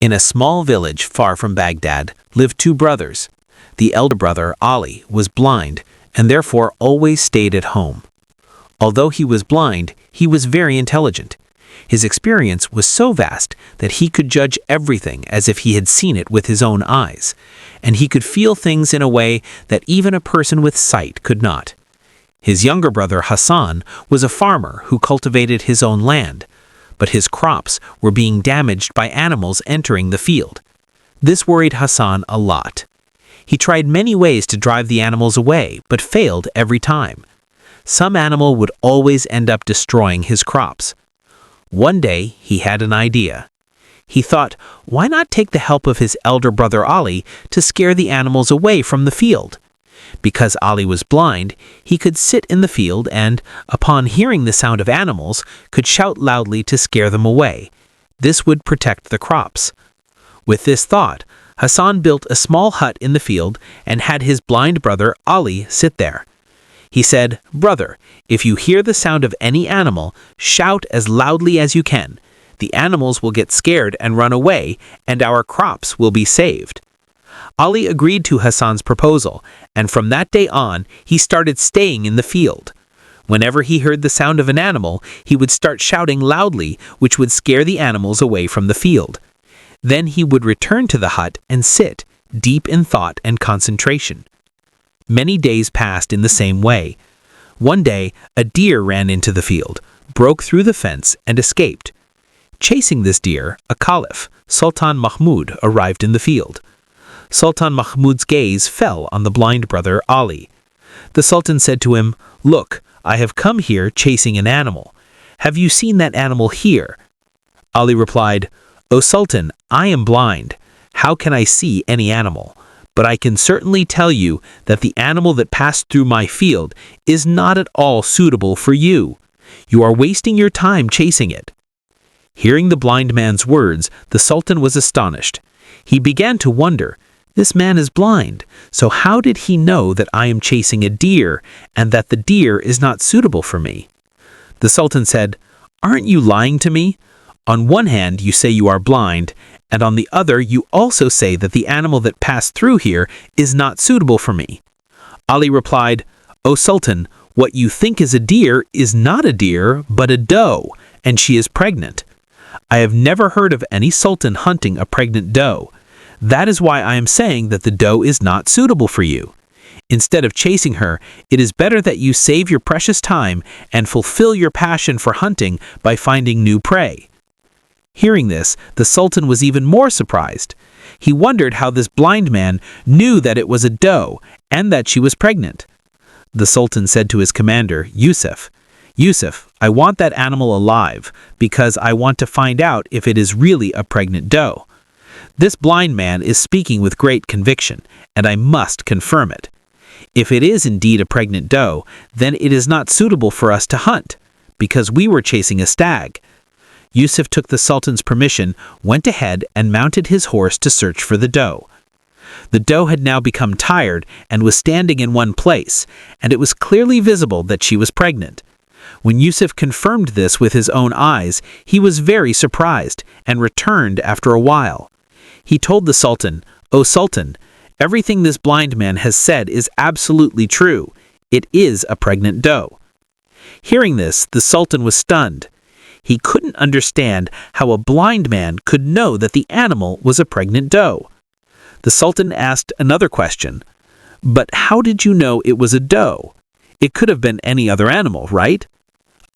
In a small village far from Baghdad lived two brothers. The elder brother, Ali, was blind and therefore always stayed at home. Although he was blind, he was very intelligent. His experience was so vast that he could judge everything as if he had seen it with his own eyes, and he could feel things in a way that even a person with sight could not. His younger brother, Hasan, was a farmer who cultivated his own land, but his crops were being damaged by animals entering the field. This worried Hasan a lot. He tried many ways to drive the animals away, but failed every time. Some animal would always end up destroying his crops. One day, he had an idea. He thought, why not take the help of his elder brother Ali to scare the animals away from the field? Because Ali was blind, he could sit in the field and, upon hearing the sound of animals, could shout loudly to scare them away. This would protect the crops. With this thought, Hasan built a small hut in the field and had his blind brother Ali sit there. He said, "Brother, if you hear the sound of any animal, shout as loudly as you can. The animals will get scared and run away, and our crops will be saved." Ali agreed to Hasan's proposal, and from that day on, he started staying in the field. Whenever he heard the sound of an animal, he would start shouting loudly, which would scare the animals away from the field. Then he would return to the hut and sit, deep in thought and concentration. Many days passed in the same way. One day, a deer ran into the field, broke through the fence, and escaped. Chasing this deer, a caliph, Sultan Mahmud, arrived in the field. Sultan Mahmud's gaze fell on the blind brother Ali. The Sultan said to him, "Look, I have come here chasing an animal. Have you seen that animal here?" Ali replied, "O Sultan, I am blind. How can I see any animal? But I can certainly tell you that the animal that passed through my field is not at all suitable for you. You are wasting your time chasing it." Hearing the blind man's words, the Sultan was astonished. He began to wonder, this man is blind, so how did he know that I am chasing a deer and that the deer is not suitable for me? The Sultan said, "Aren't you lying to me? On one hand, you say you are blind, and on the other, you also say that the animal that passed through here is not suitable for me." Ali replied, "O Sultan, what you think is a deer is not a deer, but a doe, and she is pregnant. I have never heard of any sultan hunting a pregnant doe. That is why I am saying that the doe is not suitable for you. Instead of chasing her, it is better that you save your precious time and fulfill your passion for hunting by finding new prey." Hearing this, the Sultan was even more surprised. He wondered how this blind man knew that it was a doe and that she was pregnant. The Sultan said to his commander, Yusuf, I want that animal alive because I want to find out if it is really a pregnant doe. This blind man is speaking with great conviction, and I must confirm it. If it is indeed a pregnant doe, then it is not suitable for us to hunt, because we were chasing a stag." Yusuf took the Sultan's permission, went ahead, and mounted his horse to search for the doe. The doe had now become tired and was standing in one place, and it was clearly visible that she was pregnant. When Yusuf confirmed this with his own eyes, he was very surprised and returned after a while. He told the Sultan, "O Sultan, everything this blind man has said is absolutely true. It is a pregnant doe." Hearing this, the Sultan was stunned. He couldn't understand how a blind man could know that the animal was a pregnant doe. The Sultan asked another question, "But how did you know it was a doe? It could have been any other animal, right?"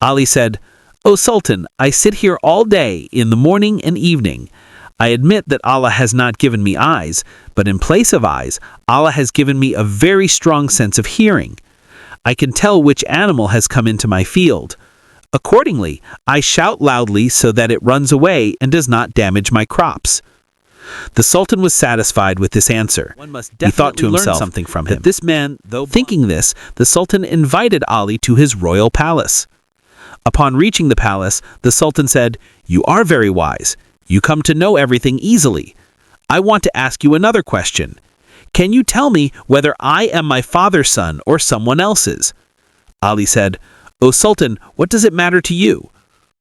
Ali said, "O Sultan, I sit here all day, in the morning and evening. I admit that Allah has not given me eyes, but in place of eyes, Allah has given me a very strong sense of hearing. I can tell which animal has come into my field. Accordingly, I shout loudly so that it runs away and does not damage my crops." The Sultan was satisfied with this answer. He thought to himself something from him. This man, thinking this, the Sultan invited Ali to his royal palace. Upon reaching the palace, the Sultan said, "You are very wise. You come to know everything easily. I want to ask you another question. Can you tell me whether I am my father's son or someone else's?" Ali said, "O Sultan, what does it matter to you?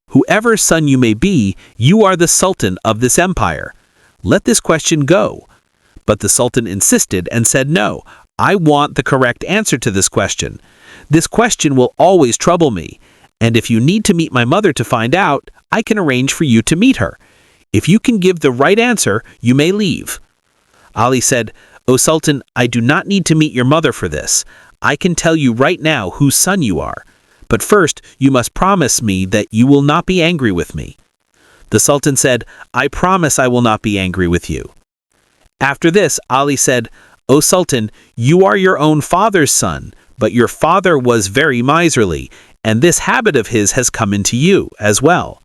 Whoever son you may be, you are the Sultan of this empire. Let this question go." But the Sultan insisted and said, "No, I want the correct answer to this question. This question will always trouble me, and if you need to meet my mother to find out, I can arrange for you to meet her. If you can give the right answer, you may leave." Ali said, "O Sultan, I do not need to meet your mother for this. I can tell you right now whose son you are. But first, you must promise me that you will not be angry with me." The Sultan said, "I promise I will not be angry with you." After this, Ali said, "O Sultan, you are your own father's son, but your father was very miserly, and this habit of his has come into you as well."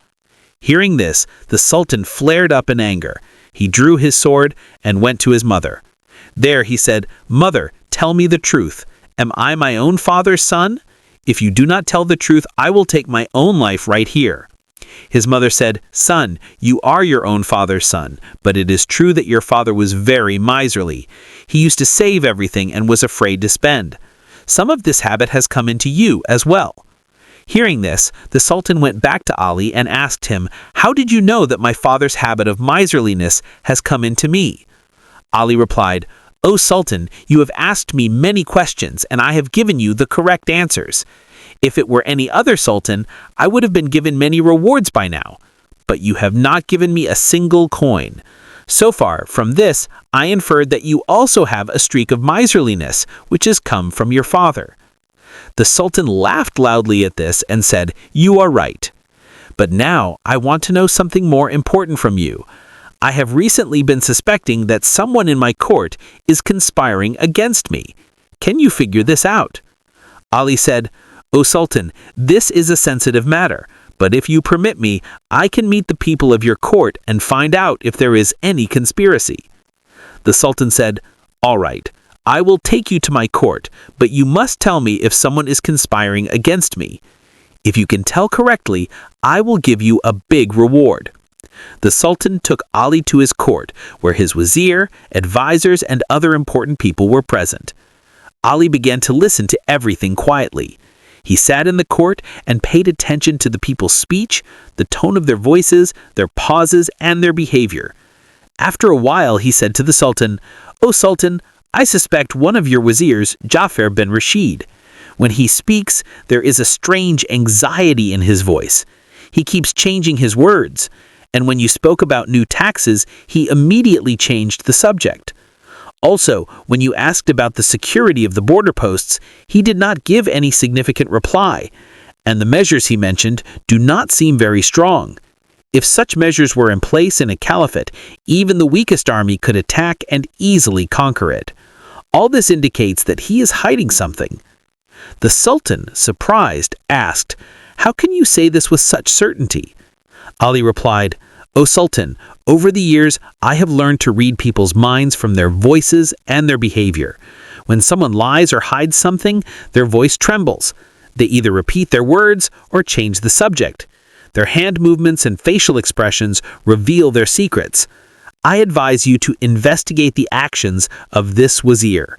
Hearing this, the Sultan flared up in anger. He drew his sword and went to his mother. There he said, "Mother, tell me the truth. Am I my own father's son? If you do not tell the truth, I will take my own life right here." His mother said, "Son, you are your own father's son, but it is true that your father was very miserly. He used to save everything and was afraid to spend. Some of this habit has come into you as well." Hearing this, the Sultan went back to Ali and asked him, "How did you know that my father's habit of miserliness has come into me?" Ali replied, "O Sultan, you have asked me many questions, and I have given you the correct answers. If it were any other sultan, I would have been given many rewards by now. But you have not given me a single coin. So far, from this, I inferred that you also have a streak of miserliness, which has come from your father." The Sultan laughed loudly at this and said, "You are right. But now I want to know something more important from you. I have recently been suspecting that someone in my court is conspiring against me. Can you figure this out?" Ali said, "O Sultan, this is a sensitive matter, but if you permit me, I can meet the people of your court and find out if there is any conspiracy." The Sultan said, "All right, I will take you to my court, but you must tell me if someone is conspiring against me. If you can tell correctly, I will give you a big reward." The Sultan took Ali to his court, where his wazir, advisors, and other important people were present. Ali began to listen to everything quietly. He sat in the court and paid attention to the people's speech, the tone of their voices, their pauses, and their behavior. After a while, he said to the Sultan, "O Sultan, I suspect one of your wazirs, Jafar bin Rashid. When he speaks, there is a strange anxiety in his voice. He keeps changing his words, and when you spoke about new taxes, he immediately changed the subject. Also, when you asked about the security of the border posts, he did not give any significant reply, and the measures he mentioned do not seem very strong. If such measures were in place in a caliphate, even the weakest army could attack and easily conquer it. All this indicates that he is hiding something." The Sultan, surprised, asked, "How can you say this with such certainty?" Ali replied, "O Sultan, over the years, I have learned to read people's minds from their voices and their behavior. When someone lies or hides something, their voice trembles. They either repeat their words or change the subject. Their hand movements and facial expressions reveal their secrets. I advise you to investigate the actions of this wazir."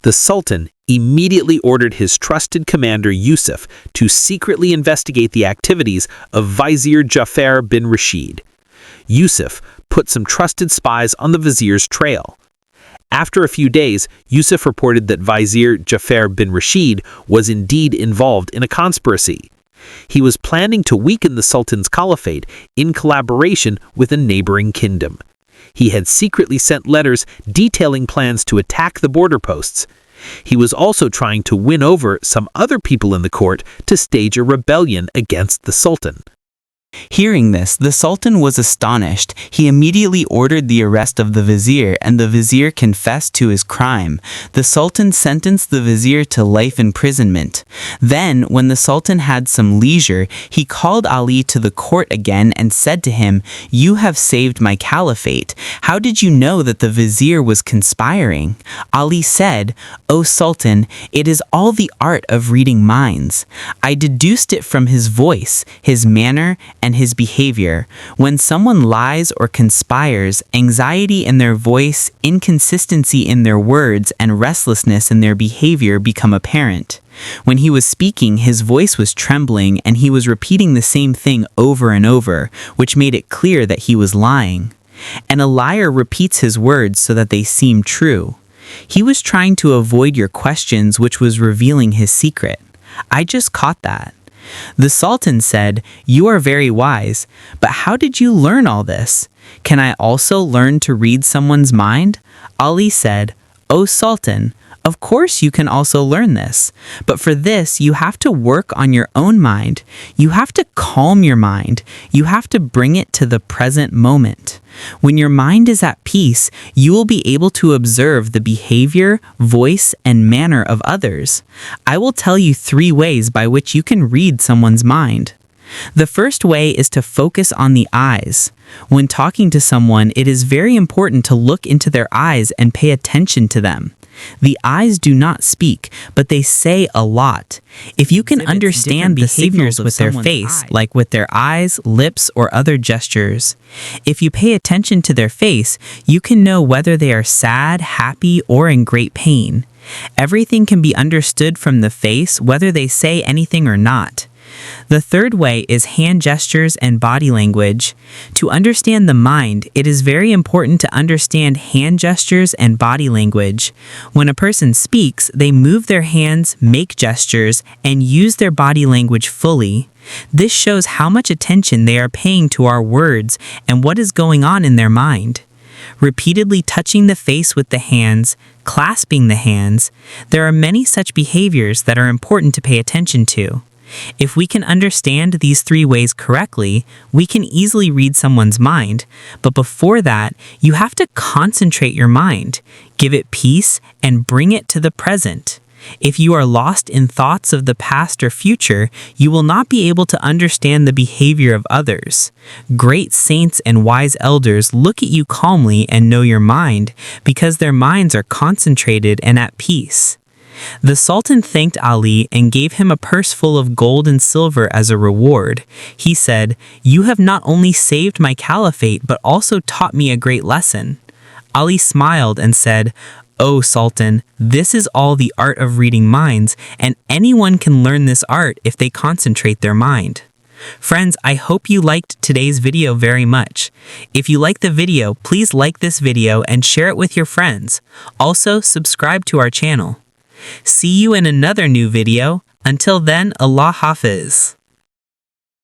The Sultan immediately ordered his trusted commander Yusuf to secretly investigate the activities of Vizier Jafar bin Rashid. Yusuf put some trusted spies on the vizier's trail. After a few days, Yusuf reported that Vizier Jafar bin Rashid was indeed involved in a conspiracy. He was planning to weaken the Sultan's caliphate in collaboration with a neighboring kingdom. He had secretly sent letters detailing plans to attack the border posts. He was also trying to win over some other people in the court to stage a rebellion against the Sultan. Hearing this, the Sultan was astonished. He immediately ordered the arrest of the vizier, and the vizier confessed to his crime. The Sultan sentenced the vizier to life imprisonment. Then, when the Sultan had some leisure, he called Ali to the court again and said to him, "You have saved my caliphate. How did you know that the vizier was conspiring?" Ali said, "O Sultan, it is all the art of reading minds. I deduced it from his voice, his manner, and his behavior. When someone lies or conspires, anxiety in their voice, inconsistency in their words, and restlessness in their behavior become apparent. When he was speaking, his voice was trembling, and he was repeating the same thing over and over, which made it clear that he was lying. and a liar repeats his words so that they seem true. He was trying to avoid your questions, which was revealing his secret. I just caught that. The Sultan said, "You are very wise, but how did you learn all this? Can I also learn to read someone's mind?" Ali said, "O Sultan, of course you can also learn this, but for this you have to work on your own mind. You have to calm your mind. You have to bring it to the present moment. When your mind is at peace, you will be able to observe the behavior, voice, and manner of others. I will tell you 3 ways by which you can read someone's mind. The first way is to focus on the eyes. When talking to someone, it is very important to look into their eyes and pay attention to them. The eyes do not speak, but they say a lot. If you can understand behaviors with their face, like with their eyes, lips, or other gestures, if you pay attention to their face, you can know whether they are sad, happy, or in great pain. Everything can be understood from the face, whether they say anything or not. The third way is hand gestures and body language. To understand the mind, it is very important to understand hand gestures and body language. When a person speaks, they move their hands, make gestures, and use their body language fully. This shows how much attention they are paying to our words and what is going on in their mind. Repeatedly touching the face with the hands, clasping the hands, there are many such behaviors that are important to pay attention to. If we can understand these 3 ways correctly, we can easily read someone's mind, but before that, you have to concentrate your mind, give it peace, and bring it to the present. If you are lost in thoughts of the past or future, you will not be able to understand the behavior of others. Great saints and wise elders look at you calmly and know your mind because their minds are concentrated and at peace. The Sultan thanked Ali and gave him a purse full of gold and silver as a reward. He said, "You have not only saved my caliphate but also taught me a great lesson." Ali smiled and said, "O Sultan, this is all the art of reading minds, and anyone can learn this art if they concentrate their mind." Friends, I hope you liked today's video very much. If you liked the video, please like this video and share it with your friends. Also, subscribe to our channel. See you in another new video. Until then, Allah Hafiz.